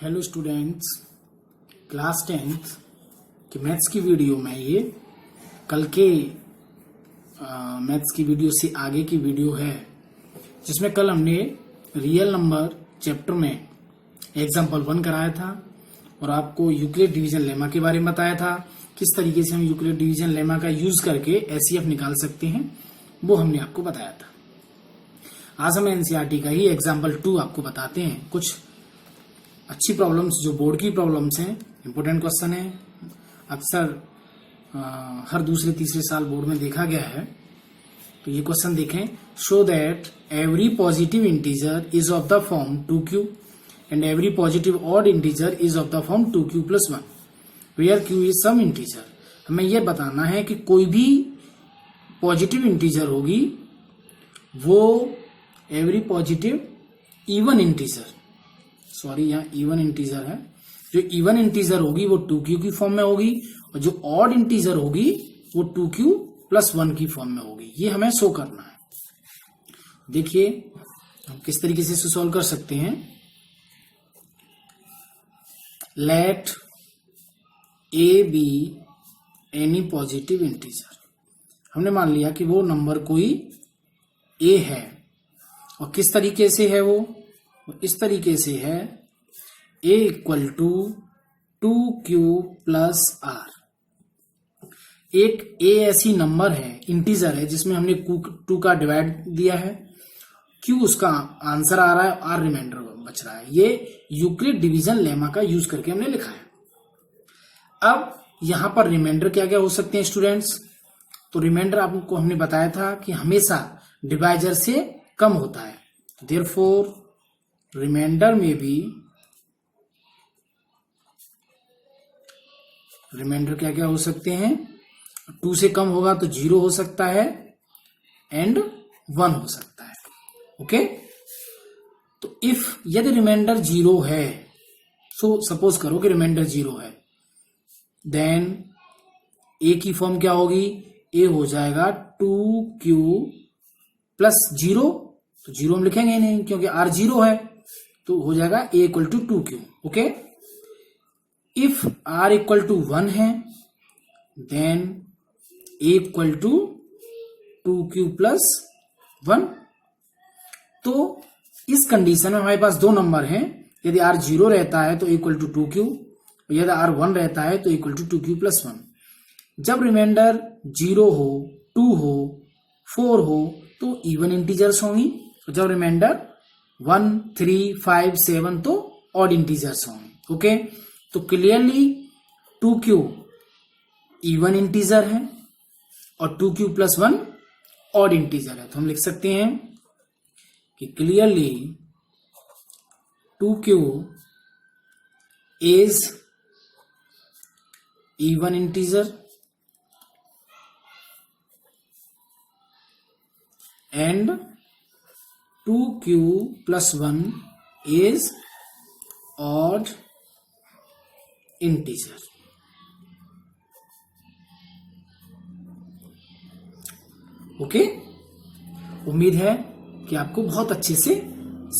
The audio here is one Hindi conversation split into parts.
हेलो स्टूडेंट्स, क्लास 10th के मैथ्स की वीडियो में ये कल के मैथ्स की वीडियो से आगे की वीडियो है, जिसमें कल हमने रियल नंबर चैप्टर में एग्जाम्पल 1 कराया था और आपको यूक्लिड डिवीजन लेमा के बारे में बताया था। किस तरीके से हम यूक्लिड डिवीजन लेमा का यूज करके एचसीएफ निकाल सकते हैं वो हमने आपको बताया था। आज हम एनसीईआरटी का ही एग्जाम्पल 2 आपको बताते हैं। कुछ अच्छी प्रॉब्लम्स जो बोर्ड की प्रॉब्लम्स हैं, इंपोर्टेंट क्वेश्चन है, अक्सर हर दूसरे तीसरे साल बोर्ड में देखा गया है। तो ये क्वेश्चन देखें। Show that every positive integer is of the form 2q and every positive odd integer is of the form 2q+1 where q is some integer. हमें यह बताना है कि कोई भी पॉजिटिव इंटीजर होगी वो every positive even integer, sorry यहाँ इवन इंटीजर है, जो इवन इंटीजर होगी वो 2q की फॉर्म में होगी और जो ऑड इंटीजर होगी वो 2q+1 की फॉर्म में होगी। ये हमें शो करना है। देखिए हम किस तरीके से इसे सॉल्व कर सकते हैं। Let a be any positive integer. हमने मान लिया कि वो नंबर कोई ए है और किस तरीके से है वो इस तरीके से है a = 2q+r। एक a ऐसी नंबर है, इंटीजर है, जिसमें हमने 2 का डिवाइड दिया है, q उसका आंसर आ रहा है, r रिमाइंडर बच रहा है। ये यूक्लिड डिवीजन लेमा का यूज करके हमने लिखा है। अब यहां पर रिमाइंडर क्या क्या हो सकते हैं स्टूडेंट्स? तो रिमाइंडर आपको हमने बताया था कि हमेशा डिवाइजर से कम होता है। देयरफॉर रिमाइंडर में भी रिमाइंडर क्या क्या हो सकते हैं? 2 से कम होगा तो 0 हो सकता है एंड 1 हो सकता है। ओके, तो इफ यदि रिमाइंडर 0 है, सो सपोज करो कि रिमाइंडर 0 है, देन ए की फॉर्म क्या होगी? ए हो जाएगा 2q+0। तो 0 हम लिखेंगे नहीं क्योंकि r 0 है, तो हो जाएगा a = 2q। Okay, if r = 1 है देन a = 2q+1। तो इस कंडीशन में हमारे पास दो नंबर हैं। यदि r 0 रहता है तो a = 2q और यदि r 1 रहता है तो a = 2q+1। जब रिमाइंडर 0 हो, 2 हो, 4 हो तो इवन इंटीजर्स होंगी, जब रिमाइंडर 1, 3, 5, 7 तो ऑड इंटीजर्स होंगे। ओके, तो क्लियरली 2q इवन इंटीजर है और 2q+1 ऑड इंटीजर है। तो हम लिख सकते हैं कि clearly 2q is even integer and 2q+1 is odd integer। Okay, उम्मीद है कि आपको बहुत अच्छे से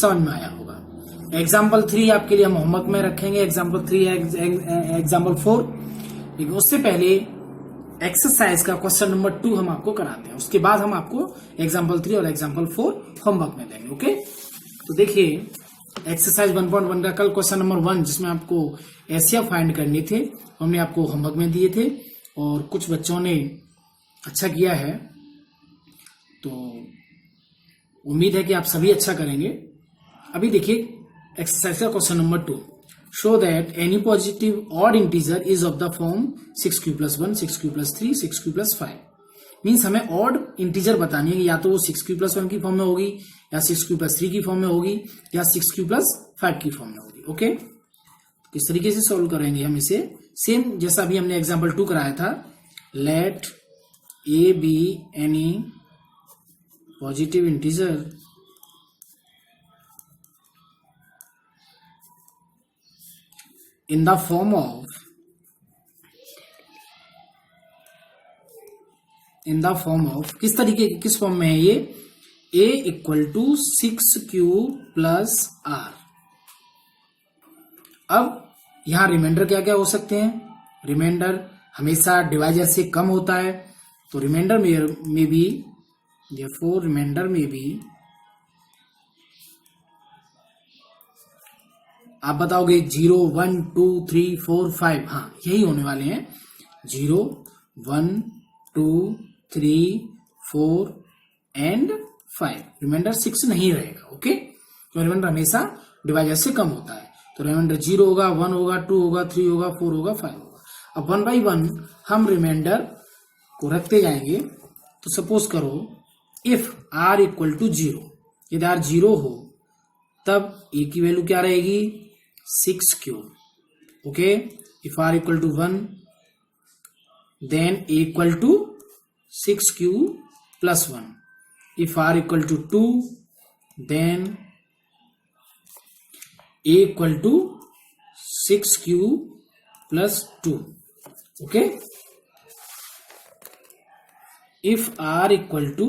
समझ में आया होगा। एग्जाम्पल 3 आपके लिए हम होमवर्क में रखेंगे। एग्जाम्पल 3 एग्जाम्पल 4, लेकिन उससे पहले एक्सरसाइज का क्वेश्चन नंबर 2 हम आपको कराते हैं। उसके बाद हम आपको एग्जाम्पल 3 और एग्जाम्पल 4 होमवर्क में देंगे। ओके, तो देखिए एक्सरसाइज 1.1 का कल क्वेश्चन नंबर 1, जिसमें आपको एचसीएफ फाइंड करने थे, हमने आपको होमवर्क में दिए थे और कुछ बच्चों ने अच्छा किया है, तो उम्मीद है कि आप सभी अच्छा करेंगे। अभी देखिए एक्सरसाइज का question number 2। Show that any positive odd integer is of the form 6q+1, 6q+3, 6q+5। Means हमें ऑड इंटीजर बतानी है, या तो वो 6q+1 की फॉर्म में होगी, या 6q+3 की फॉर्म में होगी, या 6q+5 की फॉर्म में होगी। ओके, किस तरीके से सॉल्व करेंगे हम इसे? सेम जैसा भी हमने एग्जाम्पल 2 कराया था। Let a be any positive integer in the form of किस तरीके किस फॉर्म में है ये? a = 6q+r। अब यहाँ रिमाइंडर क्या क्या हो सकते हैं? रिमाइंडर हमेशा डिवाइजर से कम होता है, तो रिमाइंडर में भी therefore रिमाइंडर में भी आप बताओगे 0 1 2 3 4 5, हाँ यही होने वाले हैं 0 1 2 3 4 एंड 5। रिमाइंडर 6 नहीं रहेगा। ओके, तो रिमाइंडर हमेशा डिवाइजर से कम होता है, तो रिमाइंडर 0 होगा, 1 होगा, 2 होगा, 3 होगा, 4 होगा, 5 होगा। अब 1 बाई 1 हम रिमाइंडर को रखते जाएंगे। तो सपोज करो इफ r इक्वल टू 0, यदि r 0 हो तब a की वैल्यू क्या रहेगी? 6 cube. Okay, if r equal to 1 then a equal to 6 cube plus 1। If r equal to 2 then a equal to 6 cube plus 2। Okay, if r equal to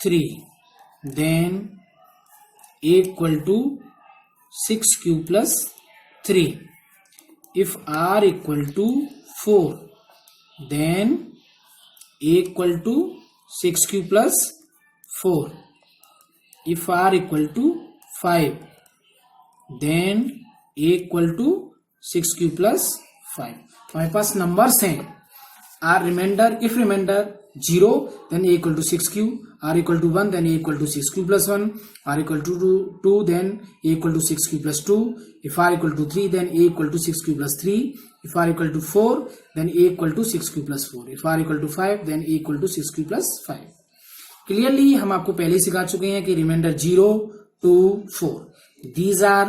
3 then a equal to 6 cube plus 3। if r equal to 4 then a equal to 6 cube plus 4। if r equal to 5 then a equal to 6 cube plus 5। हमारे पास नंबर्स हैं। r remainder, if remainder 0 then a equal to 6 cube, r equal to 1 then a equal to 6 cube plus 1, r equal to 2 then a equal to 6 cube plus 2, if r equal to 3 then a equal to 6 cube plus 3, if r equal to 4 then a equal to 6 cube plus 4, if r equal to 5 then a equal to 6 cube plus 5। Clearly हम आपको पहले सिखा चुके हैं कि remainder 0 2 4 these are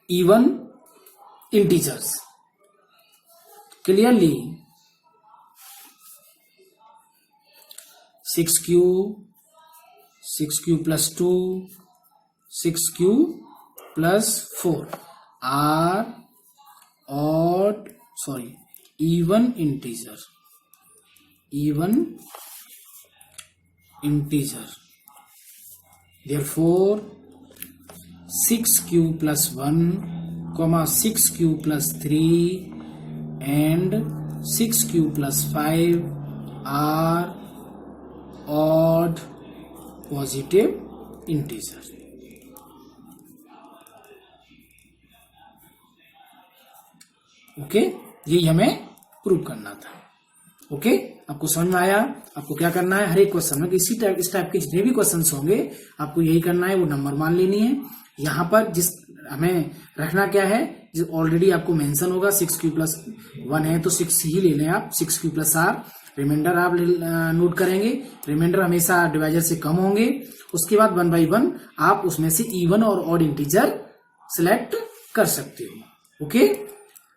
even integers. Clearly 6 cube plus 2, 6 cube plus 4 are odd even integer. therefore 6 cube plus 1, 6 cube plus 3 and 6 cube plus 5 are odd positive integer। Okay, यही हमें प्रूव करना था। ओके, आपको समझ में आया? आपको क्या करना है, हर एक क्वेश्चन में इस टाइप के जितने भी क्वेश्चंस होंगे आपको यही करना है, वो नंबर मान लेनी है। यहाँ पर जिस हमें रखना क्या है, जो ऑलरेडी आपको मेंशन होगा 6 क्यू प्लस 1 है तो 6 ही ले लें आप, 6 क्यू प्लस आर। रिमाइंडर आप नोट करेंगे, रिमाइंडर हमेशा डिवाइजर से कम होंगे। उसके बाद 1 बाई 1 आप उसमें से इवन और ऑड इंटीजर सिलेक्ट कर सकते हो। ओके,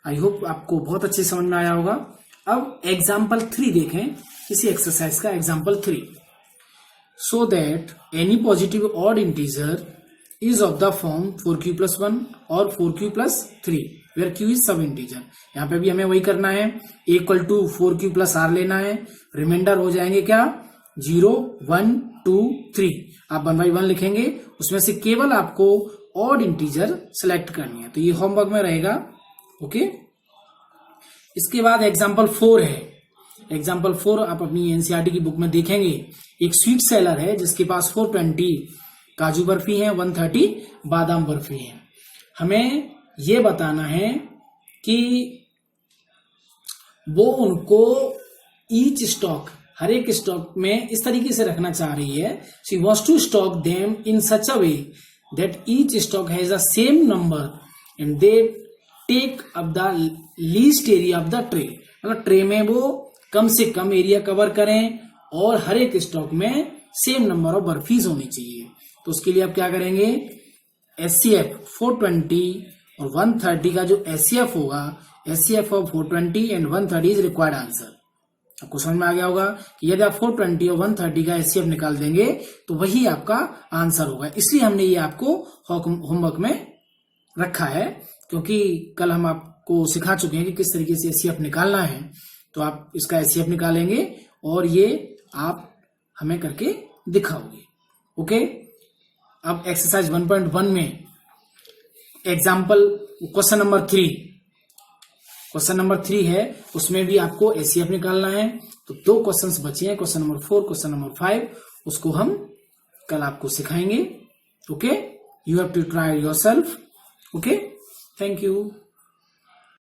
आई होप आपको बहुत अच्छे समझ में आया होगा। अब एग्जाम्पल 3 देखें, किसी एक्सरसाइज का example 3। So that any positive odd integer is of the form 4q plus 1 और 4q plus 3 where q is सब इंटीजर। यहाँ पे भी हमें वही करना है, equal to 4q plus r लेना है। रिमाइंडर हो जाएंगे क्या, 0 1 2 3। आप 1 बाई 1 लिखेंगे, उसमें से केवल आपको ऑड इंटीजर सेलेक्ट करनी है, तो ये होमवर्क में रहेगा। ओके, इसके बाद एग्जाम्पल 4 है। एग्जाम्पल 4 आप अपनी एनसीईआरटी की बुक में देखेंगे। एक स्वीट सेलर है जिसके पास 420 काजू बर्फी है, 130 बादाम बर्फी है। हमें ये बताना है कि वो उनको ईच स्टॉक, हर एक स्टॉक में इस तरीके से रखना चाह रही है। She wants to stack them in such a way that each stack has a same number and they take up the least area of the tray. मतलब ट्रे में वो कम से कम एरिया कवर करें और हर एक स्टॉक में सेम नंबर ऑफ बर्फीज होनी चाहिए। तो उसके लिए आप क्या करेंगे, एचसीएफ 420 और 130 का जो एचसीएफ होगा, HCF of 420 and 130 is required answer. आपको समझ में आ गया होगा कि यदि आप 420 और 130 का एचसीएफ निकाल देंगे तो वही आपका आंसर होगा। इसलिए हमने ये आपको होमवर्क में रखा है, क्योंकि कल हम आपको सिखा चुके हैं कि किस तरीके से एचसीएफ निकालना है। तो आप इसका एचसीएफ निकालेंगे और ये आप हमें करके दिखाओगे। ओके, अब एक्सरसाइज 1.1 में example question number 3, question number 3 है, उसमें भी आपको एचसीएफ निकालना है। तो 2 क्वेश्चंस बचे हैं, क्वेश्चन नंबर 4, क्वेश्चन नंबर 5, उसको हम कल आपको सिखाएंगे। Okay, you have to try yourself. Okay, thank you.